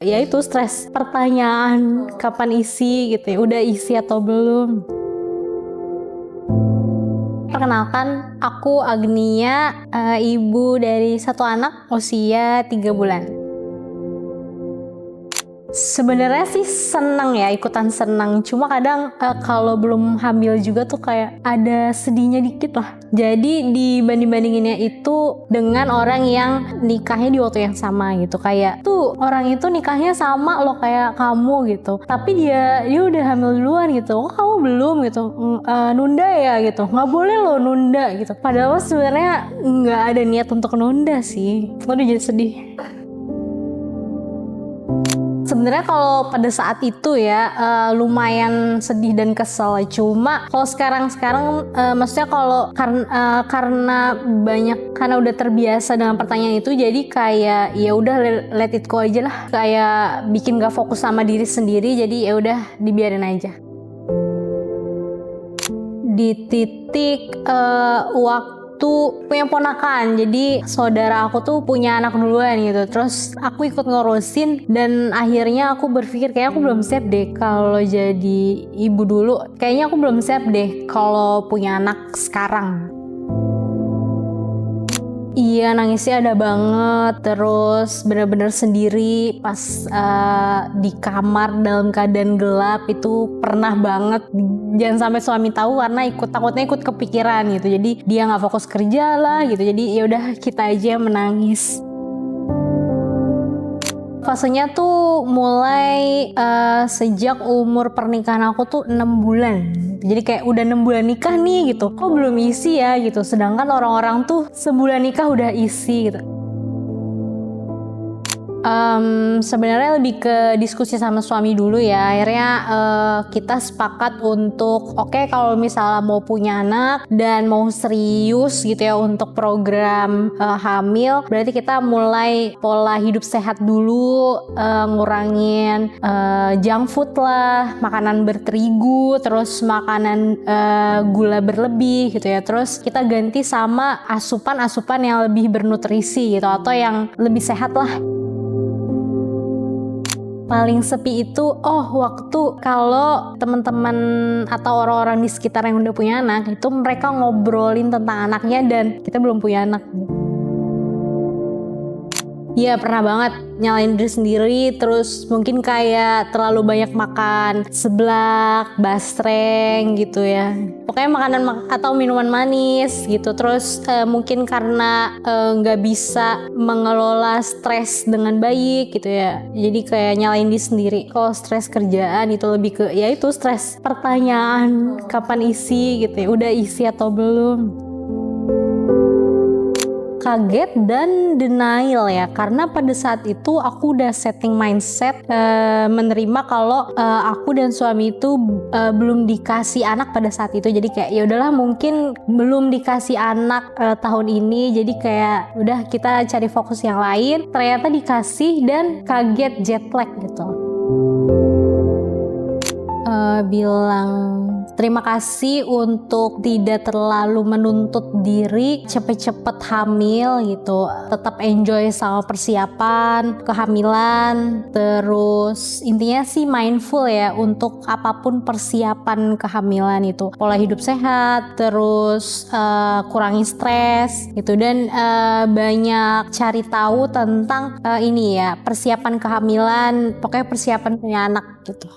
Yaitu stres pertanyaan kapan isi gitu ya, udah isi atau belum. Perkenalkan, aku Agnia, ibu dari satu anak usia 3 bulan. Sebenarnya sih seneng ya, ikutan seneng. Cuma kadang kalau belum hamil juga tuh kayak ada sedihnya dikit lah. Jadi dibanding-bandinginnya itu dengan orang yang nikahnya di waktu yang sama gitu. Kayak tuh orang itu nikahnya sama loh kayak kamu gitu. Tapi dia udah hamil duluan gitu. Kok kamu belum gitu? Nunda ya gitu. Nggak boleh loh nunda gitu. Padahal sebenarnya nggak ada niat untuk nunda sih. Udah jadi sedih. Sebenarnya kalau pada saat itu ya lumayan sedih dan kesel. Cuma kalau sekarang maksudnya kalau karena udah terbiasa dengan pertanyaan itu, jadi kayak ya udah let it go aja lah. Kayak bikin gak fokus sama diri sendiri, jadi ya udah dibiarin aja. Di titik waktu punya ponakan, jadi saudara aku tuh punya anak duluan gitu, terus aku ikut ngurusin dan akhirnya aku berpikir kayak aku belum siap deh kalau jadi ibu dulu, kayaknya aku belum siap deh kalau punya anak sekarang. Iya, nangisnya ada banget, terus bener-bener sendiri pas di kamar dalam keadaan gelap itu pernah banget. Jangan sampai suami tahu karena takutnya ikut kepikiran gitu, jadi dia nggak fokus kerja lah gitu, jadi ya udah kita aja menangis. Fasenya tuh mulai sejak umur pernikahan aku tuh 6 bulan. Jadi kayak udah 6 bulan nikah nih gitu, kok belum isi ya gitu. Sedangkan orang-orang tuh sebulan nikah udah isi gitu. Sebenarnya lebih ke diskusi sama suami dulu ya. Akhirnya kita sepakat untuk oke, kalau misalnya mau punya anak dan mau serius gitu ya untuk program hamil, berarti kita mulai pola hidup sehat dulu, ngurangin junk food lah, makanan berterigu, terus makanan gula berlebih gitu ya. Terus kita ganti sama asupan yang lebih bernutrisi gitu, atau yang lebih sehat lah. Paling sepi itu waktu kalau teman-teman atau orang-orang di sekitar yang udah punya anak itu mereka ngobrolin tentang anaknya dan kita belum punya anak. Iya, pernah banget nyalain diri sendiri, terus mungkin kayak terlalu banyak makan seblak, basreng gitu ya. Pokoknya makanan atau minuman manis gitu. Terus mungkin karena nggak bisa mengelola stres dengan baik gitu ya. Jadi kayak nyalain diri sendiri. Kalau stres kerjaan itu lebih ke ya itu stres pertanyaan kapan isi gitu ya. Udah isi atau belum. Kaget dan denial ya, karena pada saat itu aku udah setting mindset menerima kalau aku dan suami itu belum dikasih anak pada saat itu. Jadi kayak ya udahlah, mungkin belum dikasih anak tahun ini, jadi kayak udah kita cari fokus yang lain. Ternyata dikasih dan kaget, jet lag gitu. Bilang terima kasih untuk tidak terlalu menuntut diri cepet-cepet hamil gitu, tetap enjoy sama persiapan kehamilan, terus intinya sih mindful ya untuk apapun persiapan kehamilan itu, pola hidup sehat, terus kurangi stres gitu, dan banyak cari tahu tentang ini ya, persiapan kehamilan, pokoknya persiapan punya anak gitu.